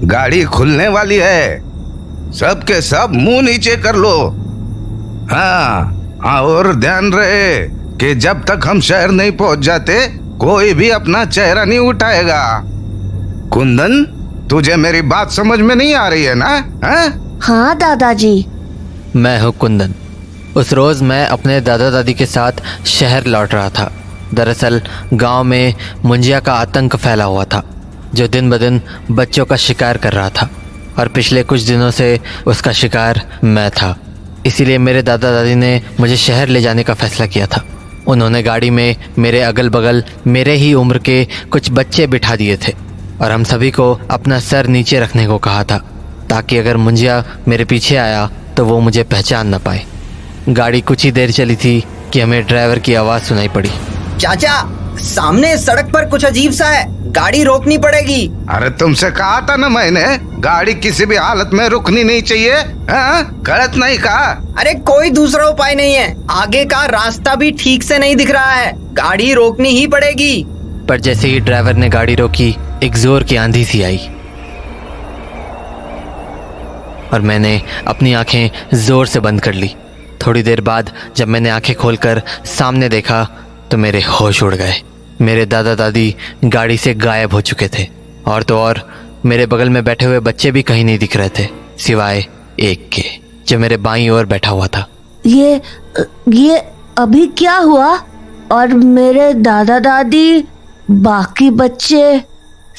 गाड़ी खुलने वाली है, सबके सब मुंह नीचे कर लो। हाँ, और ध्यान रहे कि जब तक हम शहर नहीं पहुंच जाते कोई भी अपना चेहरा नहीं उठाएगा। कुंदन, तुझे मेरी बात समझ में नहीं आ रही है ना? हाँ दादाजी। मैं हूँ कुंदन। उस रोज़ मैं अपने दादा दादी के साथ शहर लौट रहा था। दरअसल गांव में मुंजिया का आतंक फैला हुआ था, जो दिन ब दिन बच्चों का शिकार कर रहा था, और पिछले कुछ दिनों से उसका शिकार मैं था। इसीलिए मेरे दादा दादी ने मुझे शहर ले जाने का फ़ैसला किया था। उन्होंने गाड़ी में मेरे अगल बगल मेरे ही उम्र के कुछ बच्चे बिठा दिए थे और हम सभी को अपना सर नीचे रखने को कहा था, ताकि अगर मुंजिया मेरे पीछे आया तो वो मुझे पहचान न पाए। गाड़ी कुछ ही देर चली थी कि हमें ड्राइवर की आवाज़ सुनाई पड़ी। चाचा, सामने सड़क पर कुछ अजीब सा है, गाड़ी रोकनी पड़ेगी। अरे तुमसे कहा था ना मैंने, गाड़ी किसी भी हालत में रुकनी नहीं चाहिए। गलत नहीं कहा? अरे कोई दूसरा उपाय नहीं है, आगे का रास्ता भी ठीक से नहीं दिख रहा है, गाड़ी रोकनी ही पड़ेगी। पर जैसे ही ड्राइवर ने गाड़ी रोकी, एक जोर की आंधी सी आई और मैंने अपनी आंखें जोर से बंद कर ली। थोड़ी देर बाद जब मैंने आंखें खोलकर सामने देखा तो मेरे होश उड़ गए। मेरे दादा दादी गाड़ी से गायब हो चुके थे, और तो और मेरे बगल में बैठे हुए बच्चे भी कहीं नहीं दिख रहे थे, सिवाय एक के जो मेरे बाईं ओर बैठा हुआ था। ये अभी क्या हुआ? और मेरे दादा दादी, बाकी बच्चे,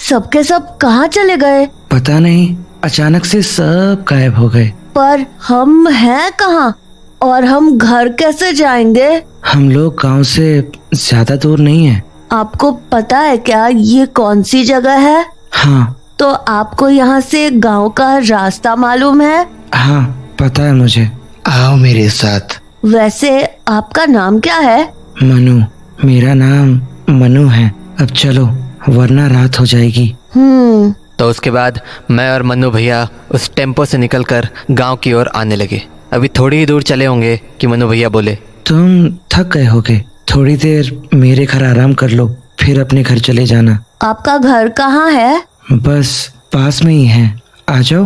सबके सब कहाँ चले गए? पता नहीं, अचानक से सब गायब हो गए। पर हम हैं कहाँ और हम घर कैसे जाएंगे? हम लोग गांव से ज्यादा दूर नहीं है। आपको पता है क्या ये कौन सी जगह है? हाँ। तो आपको यहाँ से गांव का रास्ता मालूम है? हाँ, पता है मुझे। आओ मेरे साथ। वैसे आपका नाम क्या है? मनु। मेरा नाम मनु है। अब चलो, वरना रात हो जाएगी। तो उसके बाद मैं और मन्नू भैया उस टेम्पो से निकलकर गांव की ओर आने लगे। अभी थोड़ी ही दूर चले होंगे कि मन्नू भैया बोले, तुम थक गए होगे, थोड़ी देर मेरे घर आराम कर लो, फिर अपने घर चले जाना। आपका घर कहाँ है? बस पास में ही है, आ जाओ।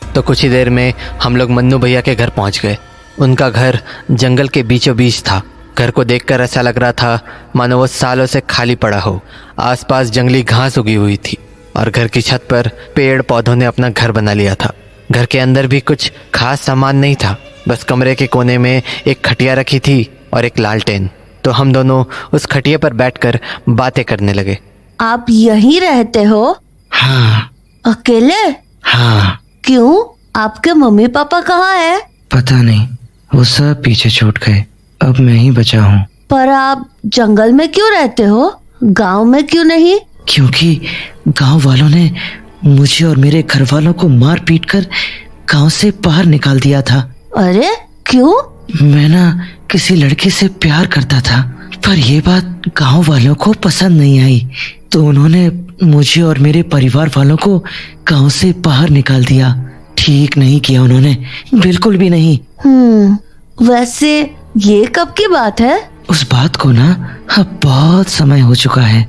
तो कुछ ही देर में हम लोग मन्नू भैया के घर पहुंच गए। उनका घर जंगल के बीचों बीच था। घर को देखकर ऐसा लग रहा था मानो वो सालों से खाली पड़ा हो। आसपास जंगली घास उगी हुई थी और घर की छत पर पेड़ पौधों ने अपना घर बना लिया था। घर के अंदर भी कुछ खास सामान नहीं था, बस कमरे के कोने में एक खटिया रखी थी और एक लालटेन। तो हम दोनों उस खटिया पर बैठकर बातें करने लगे। आप यहीं रहते हो? हाँ। अकेले? हाँ। क्यों? आपके मम्मी पापा कहाँ है? पता नहीं, वो सब पीछे छूट गए, अब मैं ही बचा हूँ। पर आप जंगल में क्यों रहते हो, गांव में क्यों नहीं? क्योंकि गांव वालों ने मुझे और मेरे घर वालों को मार पीट कर गांव से बाहर निकाल दिया था। अरे क्यों? मैं ना किसी लड़के से प्यार करता था, पर ये बात गांव वालों को पसंद नहीं आई, तो उन्होंने मुझे और मेरे परिवार वालों को गांव से बाहर निकाल दिया। ठीक नहीं किया उन्होंने, बिल्कुल भी नहीं। वैसे ये कब की बात है? उस बात को ना अब बहुत समय हो चुका है।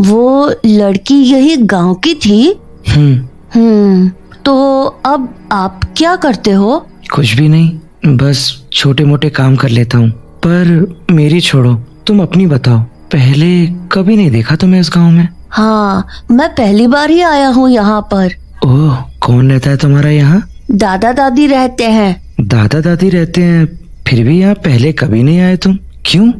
वो लड़की यही गांव की थी? तो अब आप क्या करते हो? कुछ भी नहीं, बस छोटे मोटे काम कर लेता हूँ। पर मेरी छोड़ो, तुम अपनी बताओ। पहले कभी नहीं देखा तुम्हें इस गांव में। हाँ, मैं पहली बार ही आया हूँ यहाँ पर। ओह, कौन रहता है तुम्हारा यहाँ? दादा दादी रहते हैं। दादा दादी रहते हैं, फिर भी यहाँ पहले कभी नहीं आए तुम, क्यों?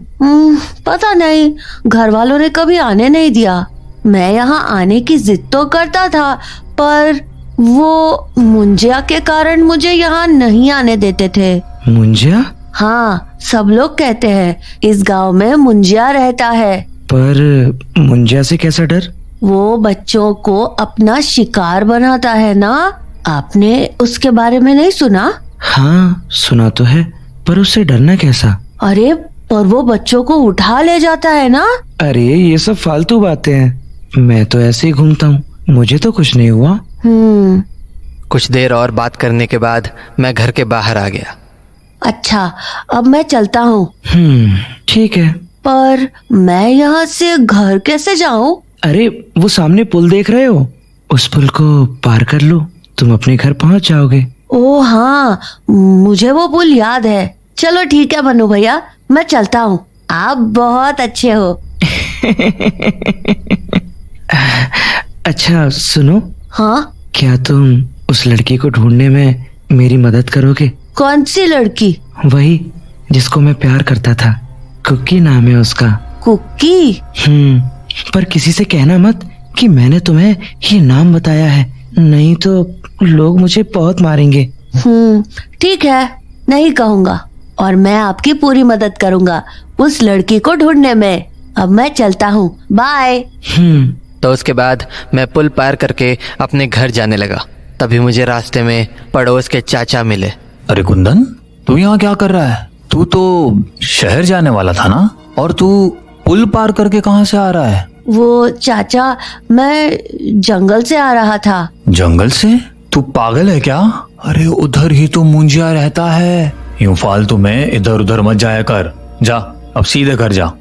पता नहीं, घर वालों ने कभी आने नहीं दिया। मैं यहाँ आने की जिद तो करता था, पर वो मुंजिया के कारण मुझे यहाँ नहीं आने देते थे। मुंजिया? हाँ, सब लोग कहते हैं इस गांव में मुंजिया रहता है। पर मुंजिया से कैसा डर? वो बच्चों को अपना शिकार बनाता है ना, आपने उसके बारे में नहीं सुना? हाँ, सुना तो है, पर उससे डरना कैसा? अरे पर वो बच्चों को उठा ले जाता है ना। अरे ये सब फालतू बातें हैं, मैं तो ऐसे ही घूमता हूँ, मुझे तो कुछ नहीं हुआ। कुछ देर और बात करने के बाद मैं घर के बाहर आ गया। अच्छा, अब मैं चलता हूँ। ठीक है। पर मैं यहाँ से घर कैसे जाऊँ? अरे वो सामने पुल देख रहे हो, उस पुल को पार कर लो, तुम अपने घर पहुंच जाओगे। ओ हाँ, मुझे वो पुल याद है। चलो ठीक है मन्नू भैया, मैं चलता हूँ। आप बहुत अच्छे हो। अच्छा सुनो, हाँ, क्या तुम उस लड़की को ढूंढने में मेरी मदद करोगे? कौन सी लड़की? वही जिसको मैं प्यार करता था, कुकी नाम है उसका। कुकी? पर किसी से कहना मत कि मैंने तुम्हें ये नाम बताया है, नहीं तो लोग मुझे बहुत मारेंगे। ठीक है, नहीं कहूँगा। और मैं आपकी पूरी मदद करूँगा उस लड़की को ढूंढने में। अब मैं चलता हूँ, बाय। तो उसके बाद मैं पुल पार करके अपने घर जाने लगा। तभी मुझे रास्ते में पड़ोस के चाचा मिले। अरे कुंदन, तू यहाँ क्या कर रहा है? तू तो शहर जाने वाला था ना, और तू पुल पार करके कहाँ से आ रहा है? वो चाचा, मैं जंगल से आ रहा था। जंगल से? तू पागल है क्या? अरे उधर ही तो मुंजिया रहता है, यूं फालतू में इधर उधर मत जाया कर। जा, अब सीधे घर जा।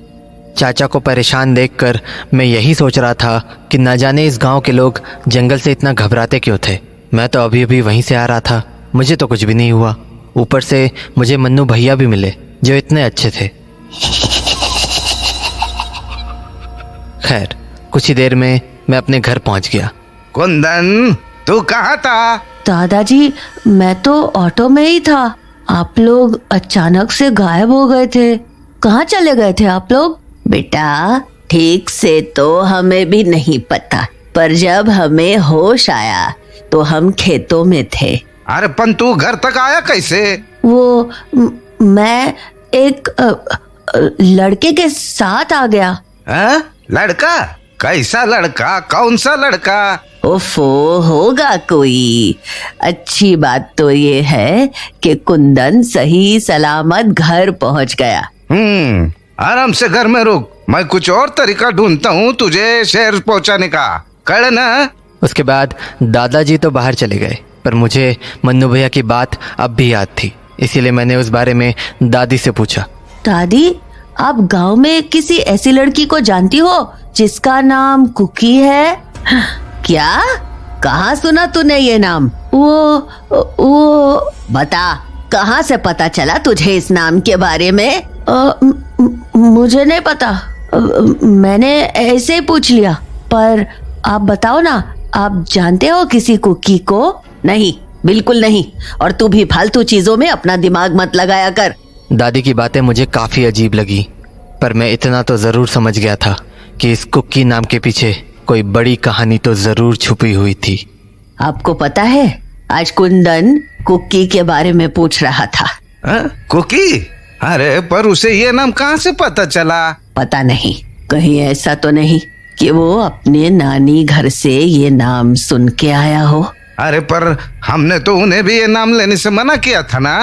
चाचा को परेशान देखकर मैं यही सोच रहा था कि न जाने इस गांव के लोग जंगल से इतना घबराते क्यों थे। मैं तो अभी अभी वहीं से आ रहा था, मुझे तो कुछ भी नहीं हुआ। ऊपर से मुझे मन्नू भैया भी मिले जो इतने अच्छे थे। खैर, कुछ ही देर में मैं अपने घर पहुंच गया। कुंदन, तू कहाँ था? दादाजी, मैं तो ऑटो में ही था। आप लोग अचानक से गायब हो गए थे। कहाँ चले गए थे आप लोग? बेटा, ठीक से तो हमें भी नहीं पता, पर जब हमें होश आया तो हम खेतों में थे। अरे पन तू घर तक आया कैसे? वो मैं एक लड़के के साथ आ गया। है? लड़का? कैसा लड़का? कौन सा लड़का? ओफो, होगा कोई। अच्छी बात तो ये है कि कुंदन सही सलामत घर पहुंच गया। आराम से घर में रुक, मैं कुछ और तरीका ढूंढता हूँ तुझे शहर पहुँचाने का, कर ना। उसके बाद दादाजी तो बाहर चले गए, पर मुझे मन्नू भैया की बात अब भी याद थी। इसीलिए मैंने उस बारे में दादी से पूछा। दादी, आप गांव में किसी ऐसी लड़की को जानती हो जिसका नाम कुकी है? क्या? कहाँ सुना तूने ये नाम? वो बता, कहाँ से पता चला तुझे इस नाम के बारे में? मुझे नहीं पता, मैंने ऐसे ही पूछ लिया। पर आप बताओ ना, आप जानते हो किसी कुकी को? नहीं, बिल्कुल नहीं। और तू भी फालतू चीजों में अपना दिमाग मत लगाया कर। दादी की बातें मुझे काफ़ी अजीब लगी, पर मैं इतना तो ज़रूर समझ गया था कि इस कुकी नाम के पीछे कोई बड़ी कहानी तो ज़रूर छुपी हुई थी। आपको पता है, आज कुंदन कुकी के बारे में पूछ रहा था। कुकी? अरे पर उसे ये नाम कहाँ से पता चला? पता नहीं, कहीं ऐसा तो नहीं कि वो अपने नानी घर से ये नाम सुन के आया हो। अरे पर हमने तो उन्हें भी ये नाम लेने से मना किया था ना।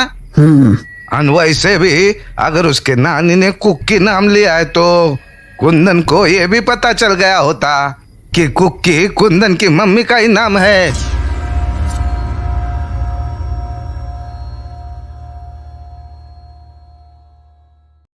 वैसे भी अगर उसके नानी ने कुकी नाम लिया है तो कुंदन को ये भी पता चल गया होता कि कुकी कुंदन की मम्मी का ही नाम है।